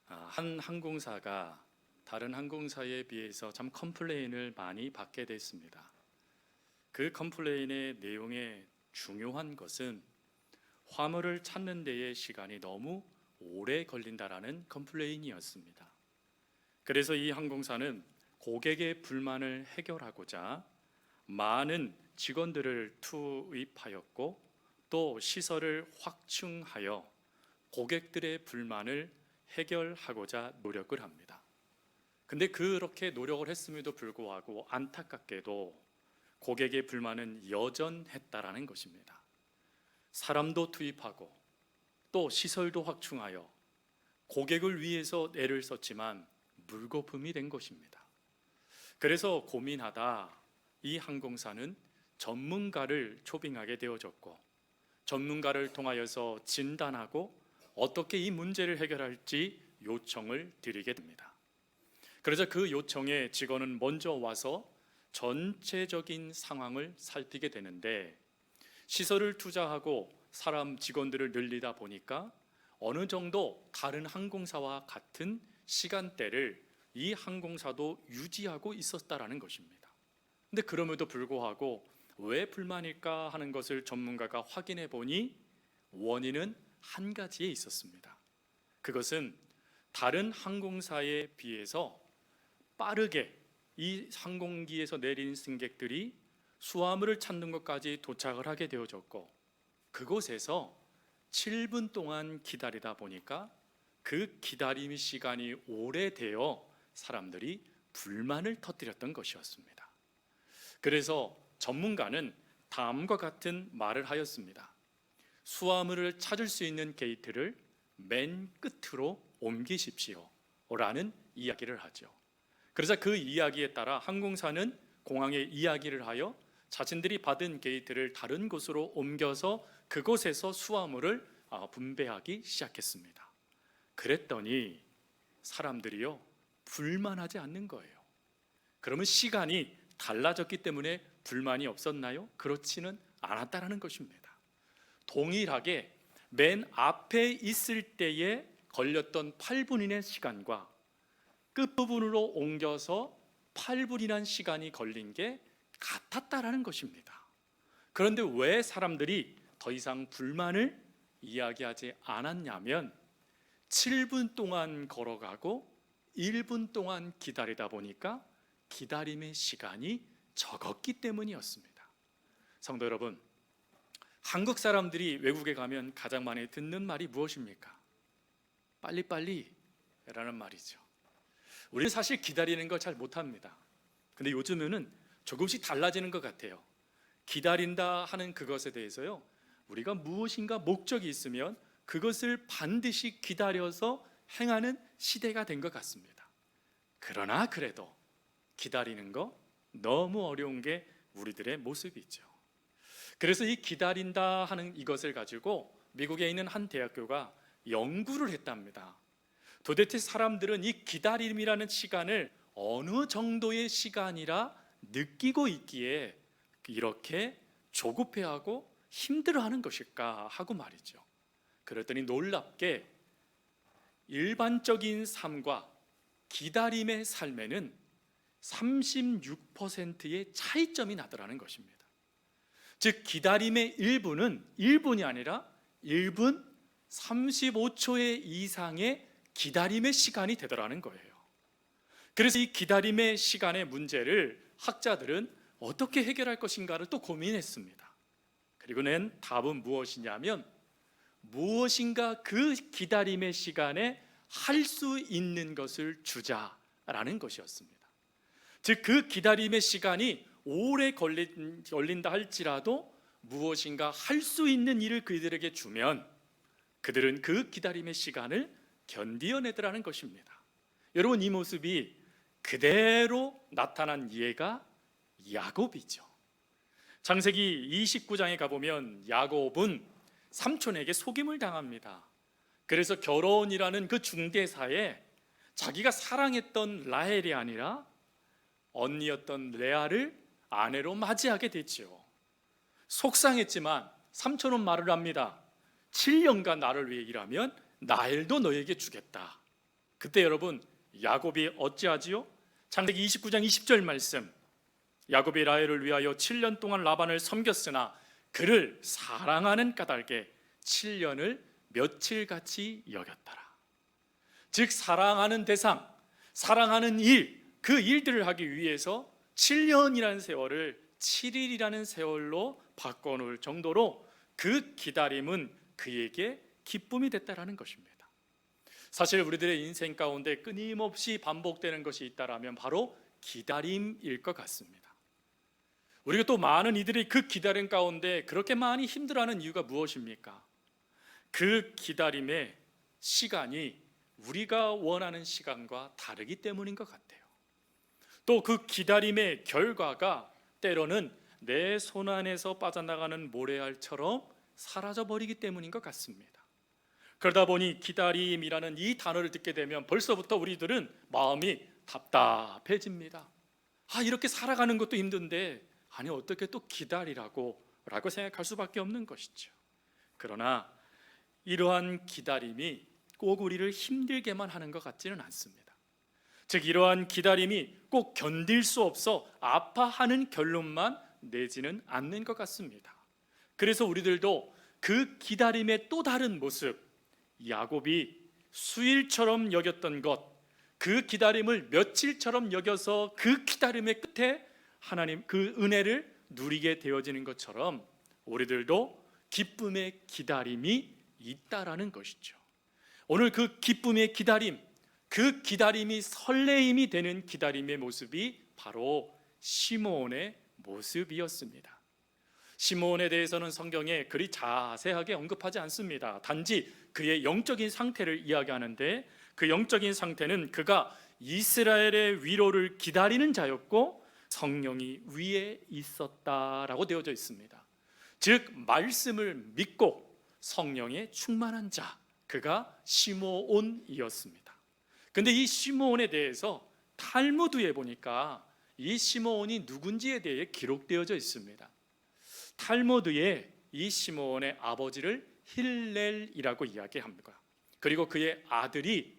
한 항공사가 다른 항공사에 비해서 참 컴플레인을 많이 받게 됐습니다. 그 컴플레인의 내용의 중요한 것은 화물을 찾는 데에 시간이 너무 오래 걸린다라는 컴플레인이었습니다. 그래서 이 항공사는 고객의 불만을 해결하고자 많은 직원들을 투입하였고 또 시설을 확충하여 고객들의 불만을 해결하고자 노력을 합니다. 근데 그렇게 노력을 했음에도 불구하고 안타깝게도 고객의 불만은 여전했다라는 것입니다. 사람도 투입하고 또 시설도 확충하여 고객을 위해서 애를 썼지만 물거품이 된 것입니다. 그래서 고민하다 이 항공사는 전문가를 초빙하게 되어졌고 전문가를 통하여서 진단하고 어떻게 이 문제를 해결할지 요청을 드리게 됩니다. 그래서 그 요청에 직원은 먼저 와서 전체적인 상황을 살피게 되는데 시설을 투자하고 사람 직원들을 늘리다 보니까 어느 정도 다른 항공사와 같은 시간대를 이 항공사도 유지하고 있었다라는 것입니다. 근데 그럼에도 불구하고 왜 불만일까 하는 것을 전문가가 확인해 보니 원인은 한 가지에 있었습니다. 그것은 다른 항공사에 비해서 빠르게 이 항공기에서 내린 승객들이 수화물을 찾는 것까지 도착을 하게 되어졌고 그곳에서 7분 동안 기다리다 보니까 그 기다림 시간이 오래되어 사람들이 불만을 터뜨렸던 것이었습니다. 그래서 전문가는 다음과 같은 말을 하였습니다. 수화물을 찾을 수 있는 게이트를 맨 끝으로 옮기십시오 라는 이야기를 하죠. 그래서 그 이야기에 따라 항공사는 공항에 이야기를 하여 자신들이 받은 게이트를 다른 곳으로 옮겨서 그곳에서 수화물을 분배하기 시작했습니다. 그랬더니 사람들이요 불만하지 않는 거예요. 그러면 시간이 달라졌기 때문에 불만이 없었나요? 그렇지는 않았다라는 것입니다. 동일하게 맨 앞에 있을 때에 걸렸던 8분이라는 시간과 끝부분으로 옮겨서 8분이라는 시간이 걸린 게 같았다라는 것입니다. 그런데 왜 사람들이 더 이상 불만을 이야기하지 않았냐면 7분 동안 걸어가고 1분 동안 기다리다 보니까 기다림의 시간이 적었기 때문이었습니다. 성도 여러분, 한국 사람들이 외국에 가면 가장 많이 듣는 말이 무엇입니까? 빨리빨리 라는 말이죠. 우리는 사실 기다리는 걸 잘 못합니다. 근데 요즘에는 조금씩 달라지는 것 같아요. 기다린다 하는 그것에 대해서요 우리가 무엇인가 목적이 있으면 그것을 반드시 기다려서 행하는 시대가 된 것 같습니다. 그러나 그래도 기다리는 거 너무 어려운 게 우리들의 모습이죠. 그래서 이 기다린다 하는 이것을 가지고 미국에 있는 한 대학교가 연구를 했답니다. 도대체 사람들은 이 기다림이라는 시간을 어느 정도의 시간이라 느끼고 있기에 이렇게 조급해하고 힘들어하는 것일까 하고 말이죠. 그랬더니 놀랍게 일반적인 삶과 기다림의 삶에는 36%의 차이점이 나더라는 것입니다. 즉 기다림의 1분이 아니라 1분 35초의 이상의 기다림의 시간이 되더라는 거예요. 그래서 이 기다림의 시간의 문제를 학자들은 어떻게 해결할 것인가를 또 고민했습니다. 그리고 낸 답은 무엇이냐면 무엇인가 그 기다림의 시간에 할 수 있는 것을 주자라는 것이었습니다. 즉 그 기다림의 시간이 오래 걸린다 할지라도 무엇인가 할 수 있는 일을 그들에게 주면 그들은 그 기다림의 시간을 견디어내더라는 것입니다. 여러분, 이 모습이 그대로 나타난 예가 야곱이죠. 창세기 29장에 가보면 야곱은 삼촌에게 속임을 당합니다. 그래서 결혼이라는 그 중대사에 자기가 사랑했던 라헬이 아니라 언니였던 레아를 아내로 맞이하게 됐죠. 속상했지만 삼촌은 말을 합니다. 7년간 나를 위해 일하면 라헬도 너에게 주겠다. 그때 여러분 야곱이 어찌하지요? 창세기 29장 20절 말씀, 야곱이 라헬을 위하여 7년 동안 라반을 섬겼으나 그를 사랑하는 까닭에 7년을 며칠같이 여겼더라. 즉 사랑하는 대상, 사랑하는 일, 그 일들을 하기 위해서 7년이라는 세월을 7일이라는 세월로 바꿔놓을 정도로 그 기다림은 그에게 기쁨이 됐다라는 것입니다. 사실 우리들의 인생 가운데 끊임없이 반복되는 것이 있다라면 바로 기다림일 것 같습니다. 우리가 또 많은 이들이 그 기다림 가운데 그렇게 많이 힘들어하는 이유가 무엇입니까? 그 기다림의 시간이 우리가 원하는 시간과 다르기 때문인 것 같아요. 또 그 기다림의 결과가 때로는 내 손 안에서 빠져나가는 모래알처럼 사라져버리기 때문인 것 같습니다. 그러다 보니 기다림이라는 이 단어를 듣게 되면 벌써부터 우리들은 마음이 답답해집니다. 이렇게 살아가는 것도 힘든데 아니 어떻게 또 기다리라고 생각할 수밖에 없는 것이죠. 그러나 이러한 기다림이 꼭 우리를 힘들게만 하는 것 같지는 않습니다. 즉 이러한 기다림이 꼭 견딜 수 없어 아파하는 결론만 내지는 않는 것 같습니다. 그래서 우리들도 그 기다림의 또 다른 모습, 야곱이 수일처럼 여겼던 것, 그 기다림을 며칠처럼 여겨서 그 기다림의 끝에 하나님 그 은혜를 누리게 되어지는 것처럼 우리들도 기쁨의 기다림이 있다라는 것이죠. 오늘 그 기쁨의 기다림, 그 기다림이 설레임이 되는 기다림의 모습이 바로 시므온의 모습이었습니다. 시므온에 대해서는 성경에 그리 자세하게 언급하지 않습니다. 단지 그의 영적인 상태를 이야기하는데 그 영적인 상태는 그가 이스라엘의 위로를 기다리는 자였고 성령이 위에 있었다라고 되어져 있습니다. 즉 말씀을 믿고 성령에 충만한 자, 그가 시므온이었습니다. 근데 이 시므온에 대해서 탈무드에 보니까 이 시므온이 누군지에 대해 기록되어져 있습니다. 탈무드에 이 시므온의 아버지를 힐렐이라고 이야기합니다. 그리고 그의 아들이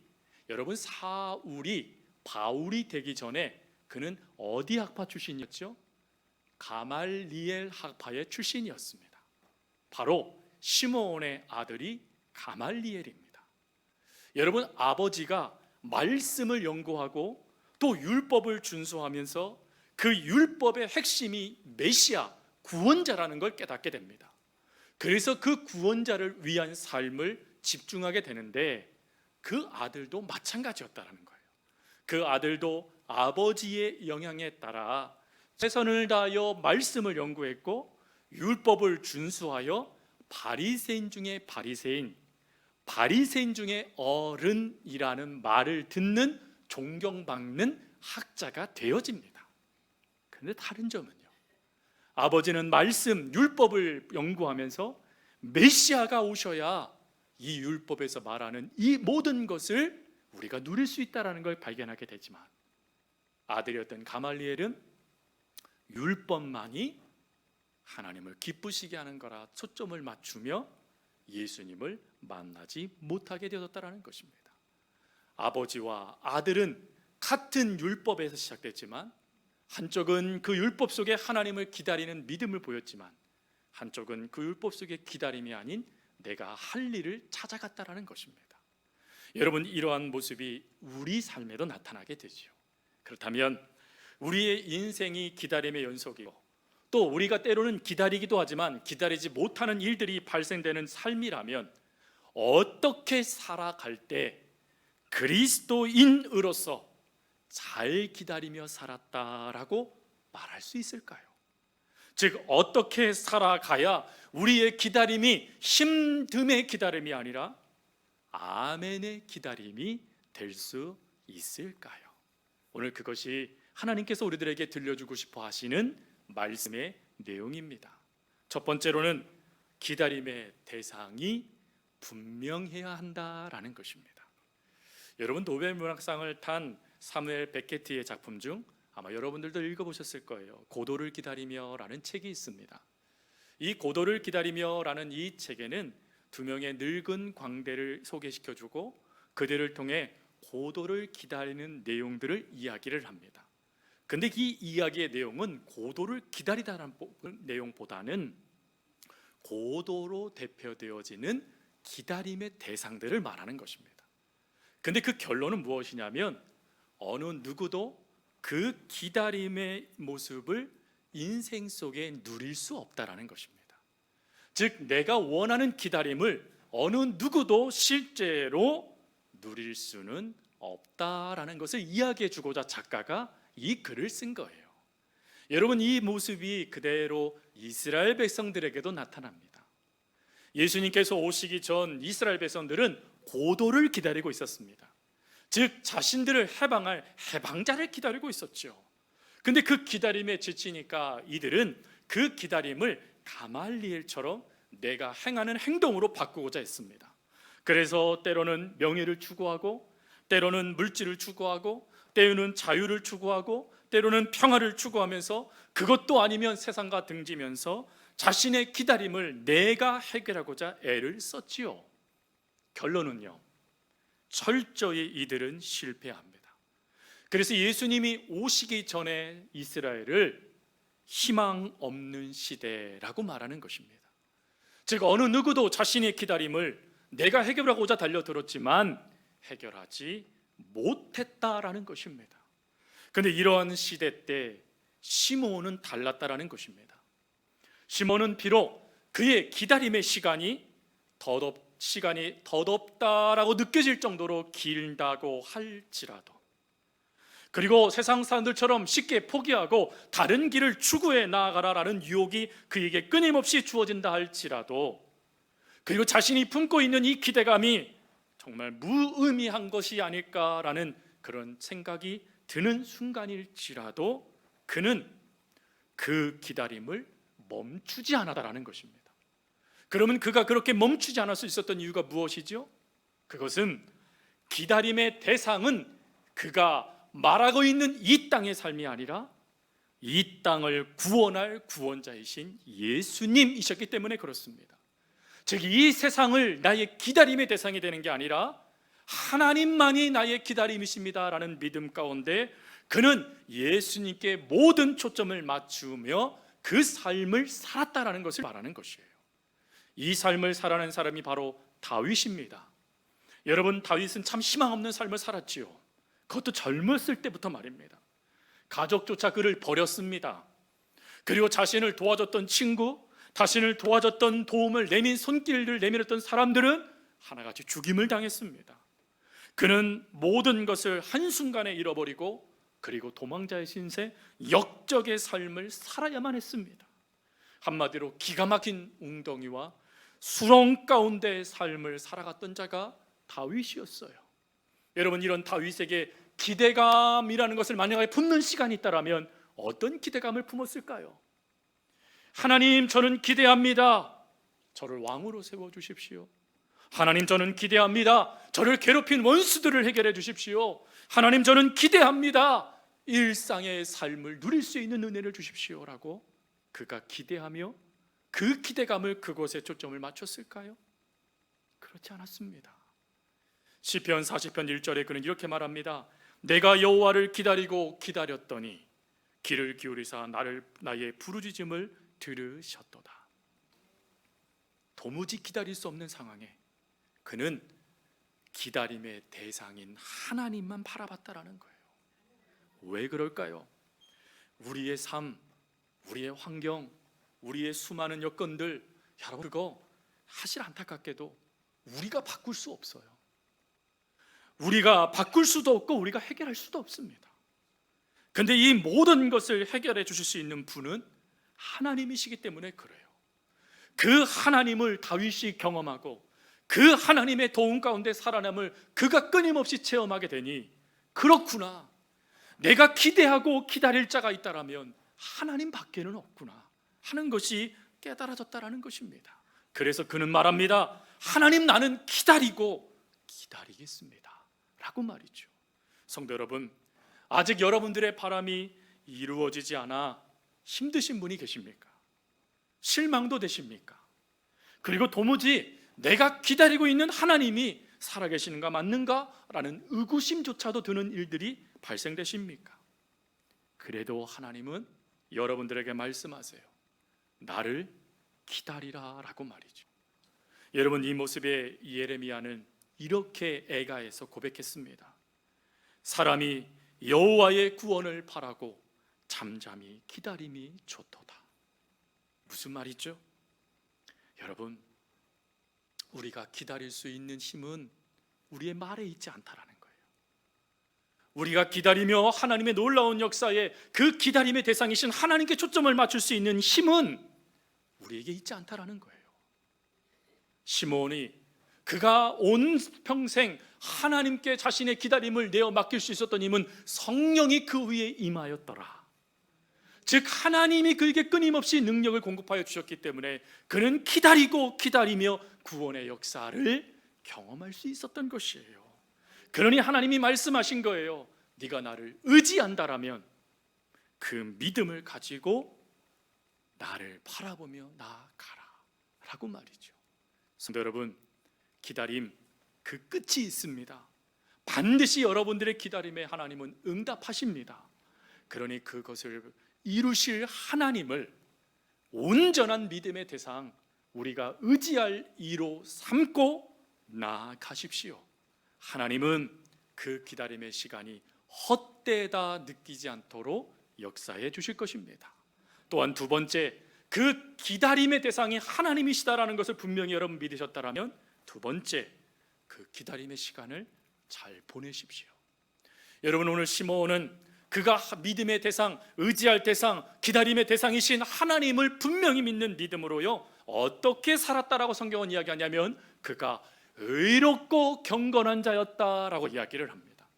여러분 사울이 바울이 되기 전에 그는 어디 학파 출신이었죠? 가말리엘 학파의 출신이었습니다. 바로 시므온의 아들이 가말리엘입니다. 여러분 아버지가 말씀을 연구하고 또 율법을 준수하면서 그 율법의 핵심이 메시아 구원자라는 걸 깨닫게 됩니다. 그래서 그 구원자를 위한 삶을 집중하게 되는데 그 아들도 마찬가지였다는 거예요. 그 아들도 아버지의 영향에 따라 최선을 다하여 말씀을 연구했고 율법을 준수하여 바리새인 중에 바리새인, 바리새인 중에 어른이라는 말을 듣는 존경받는 학자가 되어집니다. 그런데 다른 점은요, 아버지는 말씀, 율법을 연구하면서 메시아가 오셔야 이 율법에서 말하는 이 모든 것을 우리가 누릴 수 있다는 걸 발견하게 되지만 아들이었던 가말리엘은 율법만이 하나님을 기쁘시게 하는 거라 초점을 맞추며 예수님을 만나지 못하게 되었다는 것입니다. 아버지와 아들은 같은 율법에서 시작됐지만 한쪽은 그 율법 속에 하나님을 기다리는 믿음을 보였지만 한쪽은 그 율법 속의 기다림이 아닌 내가 할 일을 찾아갔다라는 것입니다. 여러분 이러한 모습이 우리 삶에도 나타나게 되지요. 그렇다면 우리의 인생이 기다림의 연속이고 또 우리가 때로는 기다리기도 하지만 기다리지 못하는 일들이 발생되는 삶이라면 어떻게 살아갈 때 그리스도인으로서 잘 기다리며 살았다라고 말할 수 있을까요? 즉 어떻게 살아가야 우리의 기다림이 힘듦의 기다림이 아니라 아멘의 기다림이 될 수 있을까요? 오늘 그것이 하나님께서 우리들에게 들려주고 싶어 하시는 말씀의 내용입니다. 첫 번째로는 기다림의 대상이 분명해야 한다라는 것입니다. 여러분 노벨 문학상을 탄 사무엘 베케티의 작품 중 아마 여러분들도 읽어보셨을 거예요. 고도를 기다리며라는 책이 있습니다. 이 고도를 기다리며라는 이 책에는 두 명의 늙은 광대를 소개시켜주고 그들을 통해 고도를 기다리는 내용들을 이야기를 합니다. 근데 이 이야기의 내용은 고도를 기다리다라는 내용보다는 고도로 대표되어지는 기다림의 대상들을 말하는 것입니다. 근데 그 결론은 무엇이냐면 어느 누구도 그 기다림의 모습을 인생 속에 누릴 수 없다라는 것입니다. 즉 내가 원하는 기다림을 어느 누구도 실제로 누릴 수는 없다라는 것을 이야기해 주고자 작가가 이 글을 쓴 거예요. 여러분, 이 모습이 그대로 이스라엘 백성들에게도 나타납니다. 예수님께서 오시기 전 이스라엘 백성들은 고도를 기다리고 있었습니다. 즉 자신들을 해방할 해방자를 기다리고 있었죠. 근데 그 기다림에 지치니까 이들은 그 기다림을 가말리엘처럼 내가 행하는 행동으로 바꾸고자 했습니다. 그래서 때로는 명예를 추구하고, 때로는 물질을 추구하고, 때로는 자유를 추구하고, 때로는 평화를 추구하면서 그것도 아니면 세상과 등지면서 자신의 기다림을 내가 해결하고자 애를 썼지요. 결론은요, 철저히 이들은 실패합니다. 그래서 예수님이 오시기 전에 이스라엘을 희망 없는 시대라고 말하는 것입니다. 즉 어느 누구도 자신의 기다림을 내가 해결하고자 달려들었지만 해결하지 못했다라는 것입니다. 그런데 이러한 시대 때 시므온은 달랐다라는 것입니다. 시므온은 비록 그의 기다림의 시간이 더덥다라고 느껴질 정도로 길다고 할지라도, 그리고 세상 사람들처럼 쉽게 포기하고 다른 길을 추구해 나아가라라는 유혹이 그에게 끊임없이 주어진다 할지라도, 그리고 자신이 품고 있는 이 기대감이 정말 무의미한 것이 아닐까라는 그런 생각이 드는 순간일지라도 그는 그 기다림을 멈추지 않았다라는 것입니다. 그러면 그가 그렇게 멈추지 않을 수 있었던 이유가 무엇이죠? 그것은 기다림의 대상은 그가 말하고 있는 이 땅의 삶이 아니라 이 땅을 구원할 구원자이신 예수님이셨기 때문에 그렇습니다. 즉 이 세상을 나의 기다림의 대상이 되는 게 아니라 하나님만이 나의 기다림이십니다라는 믿음 가운데 그는 예수님께 모든 초점을 맞추며 그 삶을 살았다라는 것을 말하는 것이에요. 이 삶을 살아낸 사람이 바로 다윗입니다. 여러분, 다윗은 참 희망 없는 삶을 살았지요. 그것도 젊었을 때부터 말입니다. 가족조차 그를 버렸습니다. 그리고 자신을 도와줬던 친구, 자신을 도와줬던 도움을 내민 손길을 내밀었던 사람들은 하나같이 죽임을 당했습니다. 그는 모든 것을 한순간에 잃어버리고 그리고 도망자의 신세, 역적의 삶을 살아야만 했습니다. 한마디로 기가 막힌 웅덩이와 수렁 가운데의 삶을 살아갔던 자가 다윗이었어요. 여러분, 이런 다윗에게 기대감이라는 것을 만약에 품는 시간이 있다면 어떤 기대감을 품었을까요? 하나님, 저는 기대합니다. 저를 왕으로 세워주십시오. 하나님, 저는 기대합니다. 저를 괴롭힌 원수들을 해결해 주십시오. 하나님, 저는 기대합니다. 일상의 삶을 누릴 수 있는 은혜를 주십시오라고 그가 기대하며 그 기대감을 그곳에 초점을 맞췄을까요? 그렇지 않았습니다. 시편 40편 1절에 그는 이렇게 말합니다. 내가 여호와를 기다리고 기다렸더니 귀를 기울이사 나의 부르짖음을 들으셨도다. 도무지 기다릴 수 없는 상황에 그는 기다림의 대상인 하나님만 바라봤다라는 거예요. 왜 그럴까요? 우리의 삶, 우리의 환경, 우리의 수많은 여건들, 여러분, 그거 사실 안타깝게도 우리가 바꿀 수 없어요. 우리가 바꿀 수도 없고 우리가 해결할 수도 없습니다. 그런데 이 모든 것을 해결해 주실 수 있는 분은 하나님이시기 때문에 그래요. 그 하나님을 다윗이 경험하고 그 하나님의 도움 가운데 살아남을 그가 끊임없이 체험하게 되니, 그렇구나, 내가 기대하고 기다릴 자가 있다라면 하나님 밖에는 없구나 하는 것이 깨달아졌다라는 것입니다. 그래서 그는 말합니다. 하나님, 나는 기다리고 기다리겠습니다 라고 말이죠. 성도 여러분, 아직 여러분들의 바람이 이루어지지 않아 힘드신 분이 계십니까? 실망도 되십니까? 그리고 도무지 내가 기다리고 있는 하나님이 살아계시는가 맞는가라는 의구심조차도 드는 일들이 발생되십니까? 그래도 하나님은 여러분들에게 말씀하세요. 나를 기다리라 라고 말이죠. 여러분, 이 모습에 예레미야는 이렇게 애가해서 고백했습니다. 사람이 여호와의 구원을 바라고 잠잠히 기다림이 좋도다. 무슨 말이죠? 여러분, 우리가 기다릴 수 있는 힘은 우리의 말에 있지 않다라는 거예요. 우리가 기다리며 하나님의 놀라운 역사에 그 기다림의 대상이신 하나님께 초점을 맞출 수 있는 힘은 우리에게 있지 않다라는 거예요. 시므온이 그가 온 평생 하나님께 자신의 기다림을 내어 맡길 수 있었던 힘은 성령이 그 위에 임하였더라. 즉 하나님이 그에게 끊임없이 능력을 공급하여 주셨기 때문에 그는 기다리고 기다리며 구원의 역사를 경험할 수 있었던 것이에요. 그러니 하나님이 말씀하신 거예요. 네가 나를 의지한다라면 그 믿음을 가지고 나를 바라보며 나아가라 라고 말이죠. 성도 여러분, 기다림 그 끝이 있습니다. 반드시 여러분들의 기다림에 하나님은 응답하십니다. 그러니 그것을 이루실 하나님을 온전한 믿음의 대상, 우리가 의지할 이로 삼고 나아가십시오. 하나님은 그 기다림의 시간이 헛되다 느끼지 않도록 역사해 주실 것입니다. 또한 두 번째, 그 기다림의 대상이 하나님이시다라는 것을 분명히 여러분 믿으셨다라면 두 번째, 그 기다림의 시간을 잘 보내십시오. 여러분, 오늘 시므온은 그가 믿음의 대상, 의지할 대상, 기다림의 대상이신 하나님을 분명히 믿는 믿음으로요 어떻게 살았다라고 성경은 이야기하냐면 그가 의롭고 경건한 자였다라고 이야기를 합니다.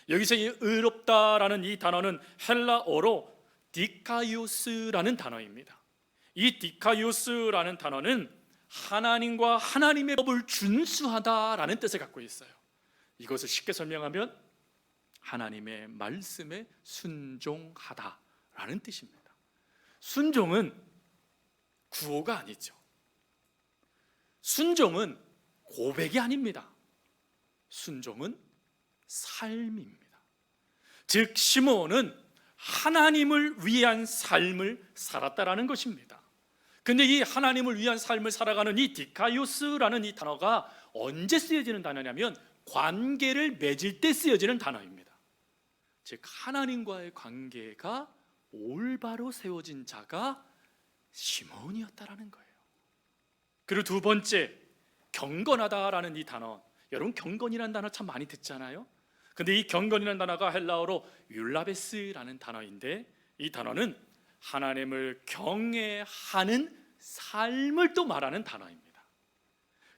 여기서 이 의롭다라는 이 단어는 헬라어로 디카이오스라는 단어입니다. 이 디카이오스라는 단어는 하나님과 하나님의 법을 준수하다라는 뜻을 갖고 있어요. 이것을 쉽게 설명하면 하나님의 말씀에 순종하다라는 뜻입니다. 순종은 구호가 아니죠. 순종은 고백이 아닙니다. 순종은 삶입니다. 즉 시므온은 하나님을 위한 삶을 살았다라는 것입니다. 근데 이 하나님을 위한 삶을 살아가는 이 디카이오스라는 이 단어가 언제 쓰여지는 단어냐면 관계를 맺을 때 쓰여지는 단어입니다. 즉 하나님과의 관계가 올바로 세워진 자가 시므온이었다라는 거예요. 그리고 두 번째, 경건하다라는 이 단어, 여러분 경건이라는 단어 참 많이 듣잖아요. 근데 이 경건이라는 단어가 헬라어로 율라베스라는 단어인데 이 단어는 하나님을 경외하는 삶을 또 말하는 단어입니다.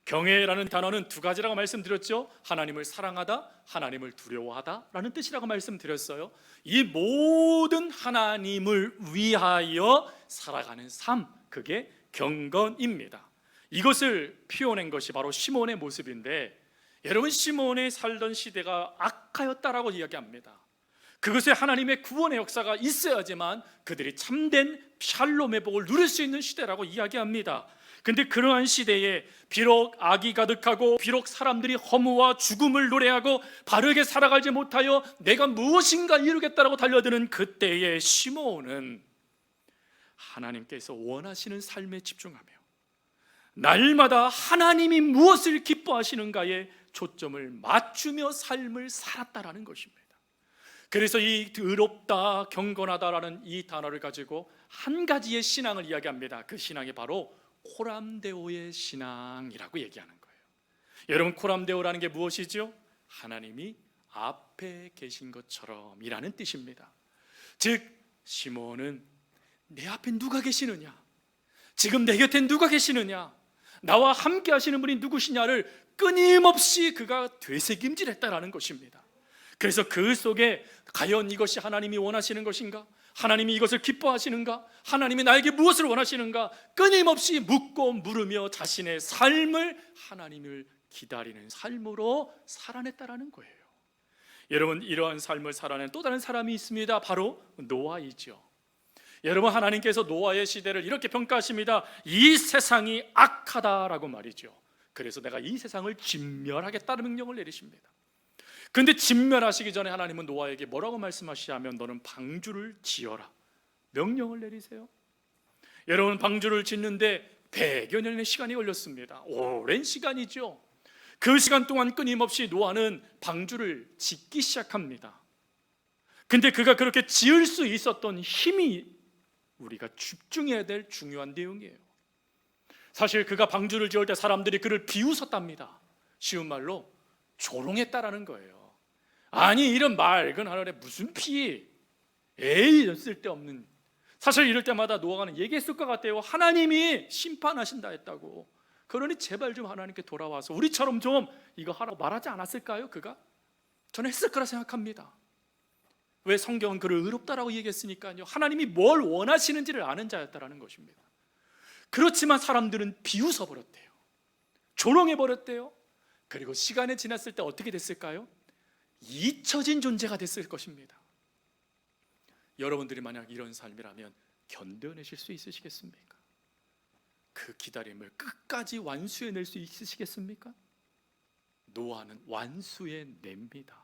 경외라는 단어는 두 가지라고 말씀드렸죠. 하나님을 사랑하다, 하나님을 두려워하다라는 뜻이라고 말씀드렸어요. 이 모든 하나님을 위하여 살아가는 삶, 그게 경건입니다. 이것을 피워낸 것이 바로 시므온의 모습인데, 여러분 시므온이 살던 시대가 악하였다라고 이야기합니다. 그것에 하나님의 구원의 역사가 있어야지만 그들이 참된 샬롬의 복을 누릴 수 있는 시대라고 이야기합니다. 근데 그러한 시대에 비록 악이 가득하고 비록 사람들이 허무와 죽음을 노래하고 바르게 살아가지 못하여 내가 무엇인가 이루겠다라고 달려드는 그때의 시므온은 하나님께서 원하시는 삶에 집중하며 날마다 하나님이 무엇을 기뻐하시는가에 초점을 맞추며 삶을 살았다라는 것입니다. 그래서 이 의롭다, 경건하다라는 이 단어를 가지고 한 가지의 신앙을 이야기합니다. 그 신앙이 바로 코람데오의 신앙이라고 얘기하는 거예요. 여러분, 코람데오라는 게 무엇이죠? 하나님이 앞에 계신 것처럼 이라는 뜻입니다. 즉 시므온은 내 앞에 누가 계시느냐, 지금 내 곁에 누가 계시느냐, 나와 함께 하시는 분이 누구시냐를 끊임없이 그가 되새김질했다라는 것입니다. 그래서 그 속에 과연 이것이 하나님이 원하시는 것인가, 하나님이 이것을 기뻐하시는가, 하나님이 나에게 무엇을 원하시는가 끊임없이 묻고 물으며 자신의 삶을 하나님을 기다리는 삶으로 살아냈다라는 거예요. 여러분, 이러한 삶을 살아낸 또 다른 사람이 있습니다. 바로 노아이죠. 여러분, 하나님께서 노아의 시대를 이렇게 평가하십니다. 이 세상이 악하다라고 말이죠. 그래서 내가 이 세상을 진멸하겠다는 명령을 내리십니다. 그런데 진멸하시기 전에 하나님은 노아에게 뭐라고 말씀하시냐면 너는 방주를 지어라 명령을 내리세요. 여러분, 방주를 짓는데 100여 년의 시간이 걸렸습니다. 오랜 시간이죠. 그 시간 동안 끊임없이 노아는 방주를 짓기 시작합니다. 근데 그가 그렇게 지을 수 있었던 힘이 우리가 집중해야 될 중요한 내용이에요. 사실 그가 방주를 지을 때 사람들이 그를 비웃었답니다. 쉬운 말로 조롱했다라는 거예요. 아니, 이런 맑은 하늘에 무슨 피, 에이, 쓸데없는. 사실 이럴 때마다 노아가는 얘기했을 것 같아요. 하나님이 심판하신다 했다고. 그러니 제발 좀 하나님께 돌아와서 우리처럼 좀 이거 하라고 말하지 않았을까요? 그가? 저는 했을 거라 생각합니다. 왜? 성경은 그를 의롭다라고 얘기했으니까요. 하나님이 뭘 원하시는지를 아는 자였다라는 것입니다. 그렇지만 사람들은 비웃어버렸대요. 조롱해버렸대요. 그리고 시간이 지났을 때 어떻게 됐을까요? 잊혀진 존재가 됐을 것입니다. 여러분들이 만약 이런 삶이라면 견뎌내실 수 있으시겠습니까? 그 기다림을 끝까지 완수해낼 수 있으시겠습니까? 노아는 완수해냅니다.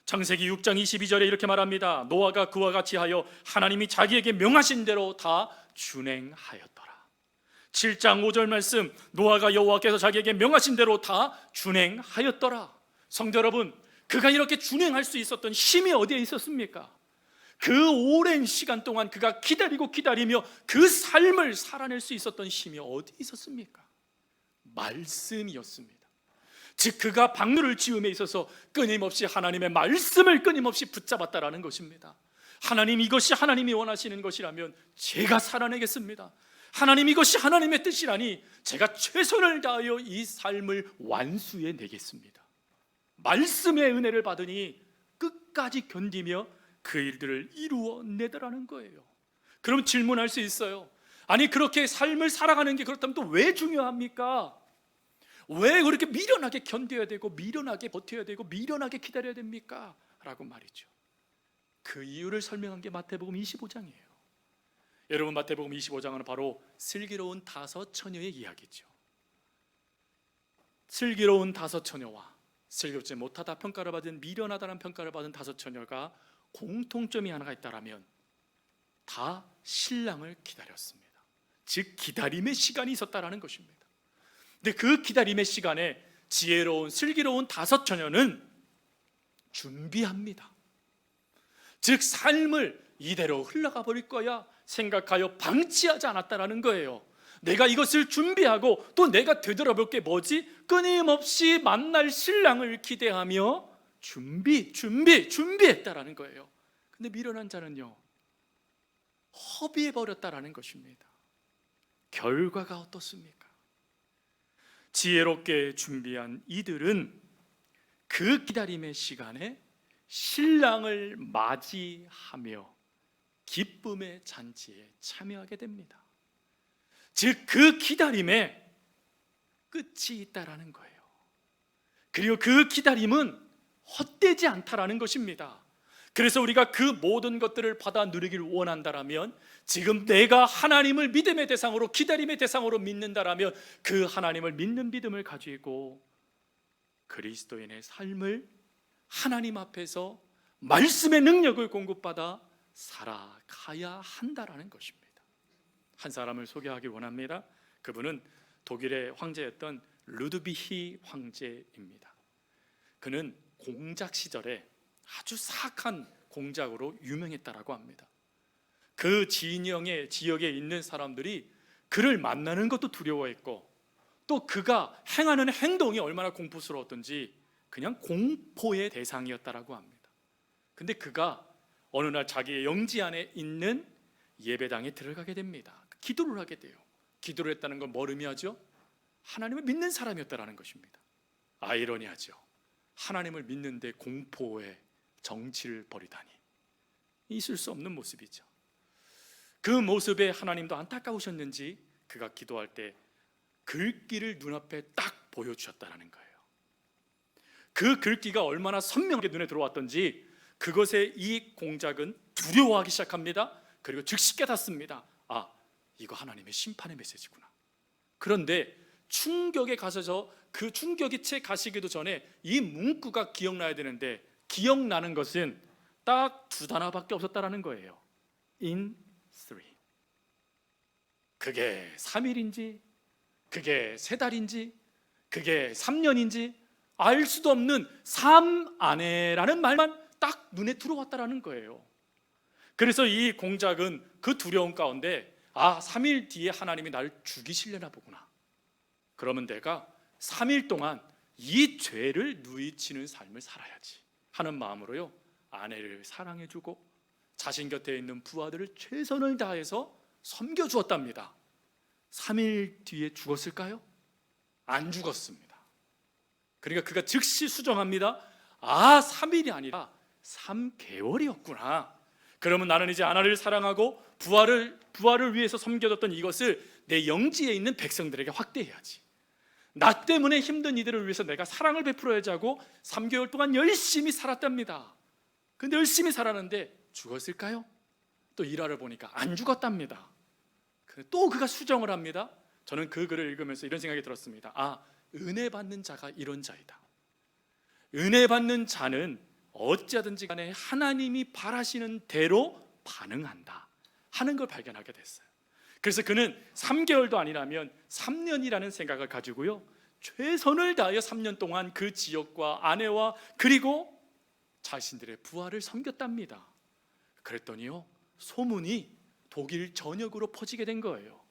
창세기 6장 22절에 이렇게 말합니다. 노아가 그와 같이 하여 하나님이 자기에게 명하신 대로 다 준행하였더라. 7장 5절 말씀, 노아가 여호와께서 자기에게 명하신 대로 다 준행하였더라. 성도 여러분, 그가 이렇게 준행할 수 있었던 힘이 어디에 있었습니까? 그 오랜 시간 동안 그가 기다리며 그 삶을 살아낼 수 있었던 힘이 어디에 있었습니까? 말씀이었습니다. 즉 그가 방주를 지음에 있어서 끊임없이 하나님의 말씀을 끊임없이 붙잡았다라는 것입니다. 하나님, 이것이 하나님이 원하시는 것이라면 제가 살아내겠습니다. 하나님, 이것이 하나님의 뜻이라니 제가 최선을 다하여 이 삶을 완수해내겠습니다. 말씀의 은혜를 받으니 끝까지 견디며 그 일들을 이루어내더라는 거예요. 그럼 질문할 수 있어요. 아니, 그렇게 삶을 살아가는 게 그렇다면 또 왜 중요합니까? 왜 그렇게 미련하게 견뎌야 되고 미련하게 버텨야 되고 미련하게 기다려야 됩니까? 라고 말이죠. 그 이유를 설명한 게 마태복음 25장이에요. 여러분, 마태복음 25장은 바로 슬기로운 5 처녀의 이야기죠. 슬기로운 5 처녀와 슬기롭지 못하다 평가를 받은, 미련하다는 평가를 받은 5 처녀가 공통점이 하나가 있다라면 다 신랑을 기다렸습니다. 즉 기다림의 시간이 있었다라는 것입니다. 근데 그 기다림의 시간에 지혜로운 슬기로운 5 처녀는 준비합니다. 즉 삶을 이대로 흘러가 버릴 거야 생각하여 방치하지 않았다라는 거예요. 내가 이것을 준비하고 또 내가 되돌아볼 게 뭐지? 끊임없이 만날 신랑을 기대하며 준비했다라는 거예요. 근데 미련한 자는요, 허비해버렸다라는 것입니다. 결과가 어떻습니까? 지혜롭게 준비한 이들은 그 기다림의 시간에 신랑을 맞이하며 기쁨의 잔치에 참여하게 됩니다. 즉 그 기다림에 끝이 있다라는 거예요. 그리고 그 기다림은 헛되지 않다라는 것입니다. 그래서 우리가 그 모든 것들을 받아 누리기를 원한다라면, 지금 내가 하나님을 믿음의 대상으로, 기다림의 대상으로 믿는다라면 그 하나님을 믿는 믿음을 가지고 그리스도인의 삶을 하나님 앞에서 말씀의 능력을 공급받아 살아가야 한다라는 것입니다. 한 사람을 소개하기 원합니다. 그분은 독일의 황제였던 루드비히 황제입니다. 그는 공작 시절에 아주 사악한 공작으로 유명했다라고 합니다. 그 진영의 지역에 있는 사람들이 그를 만나는 것도 두려워했고, 또 그가 행하는 행동이 얼마나 공포스러웠던지 그냥 공포의 대상이었다라고 합니다. 근데 그가 어느 날 자기의 영지 안에 있는 예배당에 들어가게 됩니다. 기도를 하게 돼요. 기도를 했다는 건 뭘 의미하죠? 하나님을 믿는 사람이었다라는 것입니다. 아이러니하죠. 하나님을 믿는데 공포의 정치를 벌이다니, 있을 수 없는 모습이죠. 그 모습에 하나님도 안타까우셨는지 그가 기도할 때 글귀를 눈앞에 딱 보여주셨다는 거예요. 그 글귀가 얼마나 선명하게 눈에 들어왔던지 그것에 이 공작은 두려워하기 시작합니다. 그리고 즉시 깨닫습니다. 아, 이거 하나님의 심판의 메시지구나. 그런데 충격에 가셔서 그 충격이 채 가시기도 전에 이 문구가 기억나야 되는데 기억나는 것은 딱 두 단어밖에 없었다라는 거예요. In three. 그게 3일인지 그게 3달인지 그게 3년인지 알 수도 없는 3 안에라는 말만 딱 눈에 들어왔다라는 거예요. 그래서 이 공작은 그 두려움 가운데 3일 뒤에 하나님이 나를 죽이시려나 보구나. 그러면 내가 3일 동안 이 죄를 누이치는 삶을 살아야지 하는 마음으로요, 아내를 사랑해주고 자신 곁에 있는 부하들을 최선을 다해서 섬겨주었답니다. 3일 뒤에 죽었을까요? 안 죽었습니다. 그러니까 그가 즉시 수정합니다. 3일이 아니라 3개월이었구나. 그러면 나는 이제 아내를 사랑하고 부하를 위해서 섬겨줬던 이것을 내 영지에 있는 백성들에게 확대해야지. 나 때문에 힘든 이들을 위해서 내가 사랑을 베풀어야지 하고 3개월 동안 열심히 살았답니다. 근데 열심히 살았는데 죽었을까요? 또 일화를 보니까 안 죽었답니다. 또 그가 수정을 합니다. 저는 그 글을 읽으면서 이런 생각이 들었습니다. 은혜 받는 자가 이런 자이다. 은혜 받는 자는 어찌하든지 간에 하나님이 바라시는 대로 반응한다 하는 걸 발견하게 됐어요. 그래서 그는 3개월도 아니라면 3년이라는 생각을 가지고요, 최선을 다하여 3년 동안 그 지역과 아내와 그리고 자신들의 부하를 섬겼답니다. 그랬더니요, 소문이 독일 전역으로 퍼지게 된 거예요.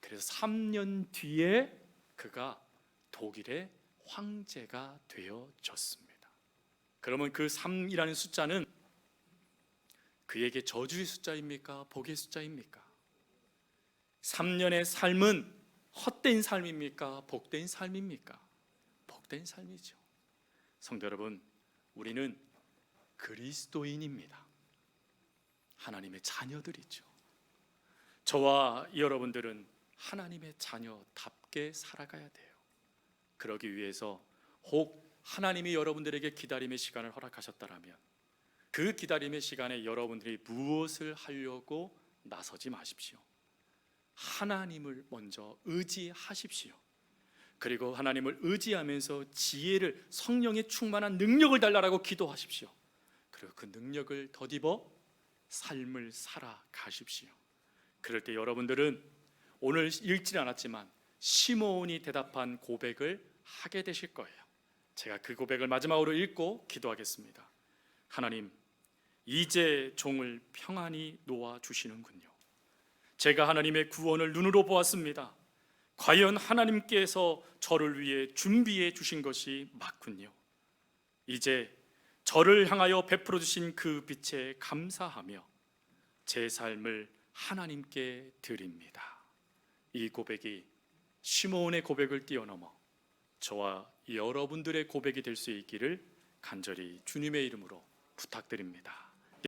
그래서 3년 뒤에 그가 독일의 황제가 되어졌습니다. 그러면 그 3이라는 숫자는 그에게 저주의 숫자입니까? 복의 숫자입니까? 3년의 삶은 헛된 삶입니까? 복된 삶입니까? 복된 삶이죠. 성도 여러분, 우리는 그리스도인입니다. 하나님의 자녀들이죠. 저와 여러분들은 하나님의 자녀답게 살아가야 돼요. 그러기 위해서 혹 하나님이 여러분들에게 기다림의 시간을 허락하셨다면 그 기다림의 시간에 여러분들이 무엇을 하려고 나서지 마십시오. 하나님을 먼저 의지하십시오. 그리고 하나님을 의지하면서 지혜를, 성령의 충만한 능력을 달라라고 기도하십시오. 그리고 그 능력을 덧입어 삶을 살아가십시오. 그럴 때 여러분들은 오늘 읽지는 않았지만 시므온이 대답한 고백을 하게 되실 거예요. 제가 그 고백을 마지막으로 읽고 기도하겠습니다. 하나님, 이제 종을 평안히 놓아주시는군요. 제가 하나님의 구원을 눈으로 보았습니다. 과연 하나님께서 저를 위해 준비해 주신 것이 맞군요. 이제 저를 향하여 베풀어 주신 그 빛에 감사하며 제 삶을 하나님께 드립니다. 이 고백이 시므온의 고백을 뛰어넘어 저와 여러분들의 고백이 될 수 있기를 간절히 주님의 이름으로 부탁드립니다.